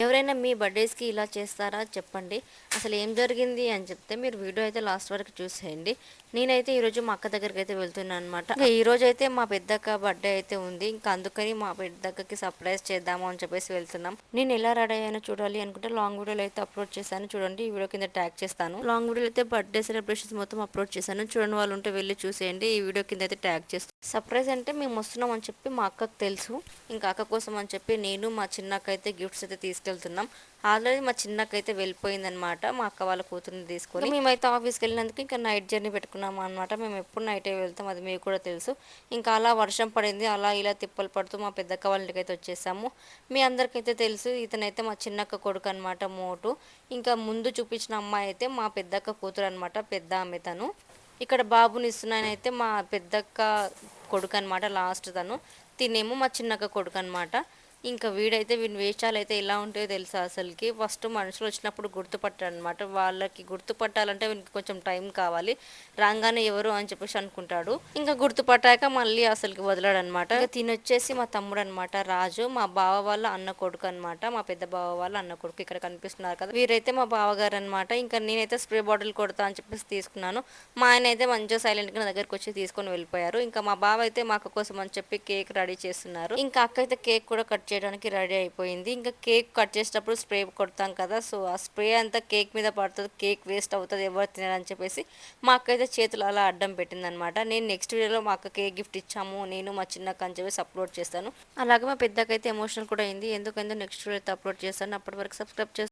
ఎవరైనా మీ బర్త్డేస్కి ఇలా చేస్తారా చెప్పండి. అసలు ఏం జరిగింది అని చెప్తే మీరు వీడియో అయితే లాస్ట్ వరకు చూసేయండి. నేనైతే ఈరోజు మా అక్క దగ్గరికి అయితే వెళ్తున్నాను అనమాట. ఇంకా ఈరోజు అయితే మా పెద్దక్క బర్త్డే అయితే ఉంది. ఇంకా అందుకని మా పెద్దక్కకి సర్ప్రైజ్ చేద్దాము అని చెప్పేసి వెళ్తున్నాం. నేను ఎలా రెడీ అయ్యానో చూడాలి అనుకుంటే లాంగ్ వీడియోలో అయితే అప్లోడ్ చేశాను చూడండి. ఈ వీడియో కింద ట్యాగ్ చేస్తాను. లాంగ్ వీడియోలో అయితే బర్త్డే సెలబ్రేషన్స్ మొత్తం అప్లోడ్ చేశాను. చూడండి వాళ్ళు ఉంటే వెళ్ళి చూసేయండి. ఈ వీడియో కింద అయితే ట్యాగ్ చేస్తాను. సర్ప్రైజ్ అంటే మేము వస్తున్నాం అని చెప్పి మా అక్కకు తెలుసు. ఇంకా అక్క కోసం అని చెప్పి నేను మా చిన్నక్క అయితే గిఫ్ట్స్ అయితే తీసుకెళ్తున్నాం. ఆల్రెడీ మా చిన్నక్క అయితే వెళ్ళిపోయిందనమాట మా అక్క వాళ్ళ కూతుర్ని తీసుకొని. మేమైతే ఆఫీస్కి వెళ్ళినందుకు ఇంకా నైట్ జర్నీ పెట్టుకున్నాం అనమాట. మేము ఎప్పుడు నైటే వెళ్తాం, అది మీకు కూడా తెలుసు. ఇంకా అలా వర్షం పడింది, అలా ఇలా తిప్పలు పడుతూ మా పెద్దక్క వాళ్ళ ఇంటికి అయితే వచ్చేసాము. మీ అందరికైతే తెలుసు ఇతనైతే మా చిన్నక్క కొడుకు అనమాట మోటు. ఇంకా ముందు చూపించిన అమ్మాయి అయితే మా పెద్దక్క కూతురు అనమాట, పెద్ద ఆమె తను. ఇక్కడ బాబుని ఇస్తున్నానైతే మా పెద్దక్క కొడుకు అనమాట, లాస్ట్ తను. తినేమో మా చిన్నక్క కొడుకు అనమాట. ఇంకా వీడైతే వీని వేషాలు అయితే ఎలా ఉంటాయో తెలుసా అసలుకి. ఫస్ట్ మనుషులు వచ్చినప్పుడు గుర్తుపట్టాడు అనమాట. వాళ్ళకి గుర్తుపట్టాలంటే వీనికి కొంచెం టైం కావాలి. రాగానే ఎవరు అని చెప్పేసి అనుకుంటాడు. ఇంకా గుర్తుపట్టాక మళ్ళీ అసలుకి వదలాడు అనమాట. ఇంకా తినొచ్చేసి మా తమ్ముడు అనమాట రాజు, మా బావ వాళ్ళ అన్న కొడుకు అనమాట, మా పెద్ద బావ వాళ్ళ అన్న కొడుకు. ఇక్కడ కనిపిస్తున్నారు కదా, వీరైతే మా బావగారు అనమాట. ఇంకా నేనైతే స్ప్రే బాటిల్ కొడతా అని చెప్పేసి తీసుకున్నాను. మా ఆయన అయితే మంచిగా సైలెంట్గా నా దగ్గరకు వచ్చి తీసుకొని వెళ్ళిపోయారు. ఇంకా మా బావ అయితే మా అక్క కోసం అని చెప్పి కేక్ రెడీ చేస్తున్నారు. ఇంకా అక్క అయితే కేక్ కూడా కట్ చేయడానికి రెడీ అయిపోయింది. ఇంకా కేక్ కట్ చేసేటప్పుడు స్ప్రే కొడతాం కదా, సో ఆ స్ప్రే అంతా కేక్ మీద పడుతుంది, కేక్ వేస్ట్ అవుతుంది, ఎవరు తినాలని చెప్పేసి మా అక్క అయితే చేతులు అలా అడ్డం పెట్టింది అనమాట. నేను నెక్స్ట్ వీడియోలో మా అక్క కేక్ గిఫ్ట్ ఇచ్చాము నేను మా చిన్నక్క అని చెప్పేసి అప్లోడ్ చేస్తాను. అలాగే మా పెద్దకైతే ఎమోషనల్ కూడా అయింది. ఎందుకంటే నెక్స్ట్ వీడియో అయితే అప్లోడ్ చేస్తాను. అప్పటి వరకు సబ్స్క్రైబ్ చేస్తాను.